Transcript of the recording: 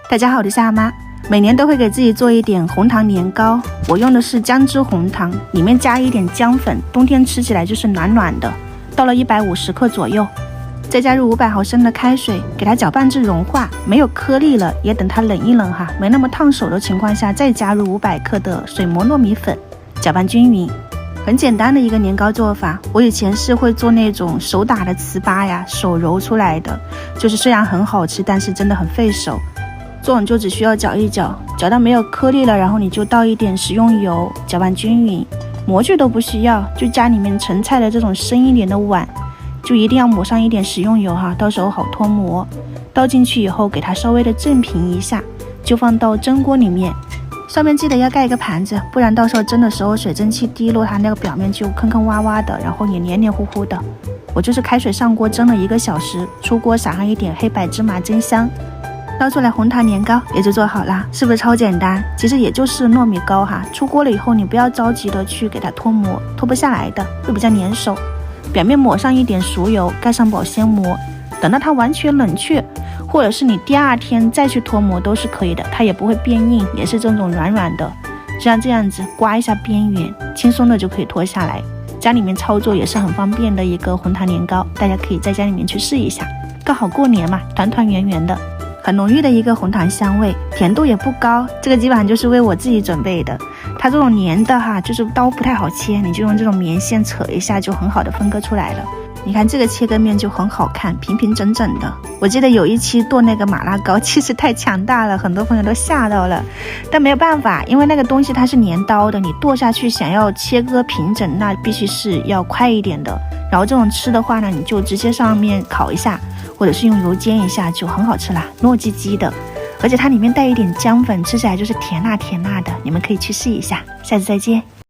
大家好，我是夏妈。每年都会给自己做一点红糖年糕，我用的是姜汁红糖，里面加一点姜粉，冬天吃起来就是暖暖的。倒了150克左右，再加入500毫升的开水，给它搅拌至融化，没有颗粒了，也等它冷一冷哈，没那么烫手的情况下，再加入500克的水磨糯米粉，搅拌均匀。很简单的一个年糕做法，我以前是会做那种手打的糍粑呀，手揉出来的，就是虽然很好吃，但是真的很费手。做你就只需要搅一搅，搅到没有颗粒了，然后你就倒一点食用油，搅拌均匀，模具都不需要，就家里面盛菜的这种深一点的碗，就一定要抹上一点食用油哈，到时候好脱模。倒进去以后，给它稍微的震平一下，就放到蒸锅里面，上面记得要盖一个盘子，不然到时候蒸的时候水蒸气滴落，它那个表面就坑坑洼洼的，然后也黏黏糊糊的。我就是开水上锅蒸了1个小时，出锅撒上一点黑白芝麻蒸香。捞出来红糖年糕也就做好了，是不是超简单？其实也就是糯米糕哈，出锅了以后你不要着急的去给它脱模，脱不下来的，会比较粘手。表面抹上一点熟油，盖上保鲜膜，等到它完全冷却，或者是你第2天再去脱模都是可以的，它也不会变硬，也是这种软软的。像这样子刮一下边缘，轻松的就可以脱下来。家里面操作也是很方便的一个红糖年糕，大家可以在家里面去试一下，刚好过年嘛，团团圆圆的。很浓郁的一个红糖香味，甜度也不高，这个基本上就是为我自己准备的。它这种粘的哈，就是刀不太好切，你就用这种棉线扯一下，就很好的分割出来了。你看这个切割面就很好看，平平整整的。我记得有一期剁那个麻辣糕，其实太强大了，很多朋友都吓到了，但没有办法，因为那个东西它是粘刀的，你剁下去想要切割平整，那必须是要快一点的。然后这种吃的话呢，你就直接上面烤一下，或者是用油煎一下，就很好吃啦，糯叽叽的，而且它里面带一点姜粉，吃起来就是甜辣甜辣的，你们可以去试一下。下次再见。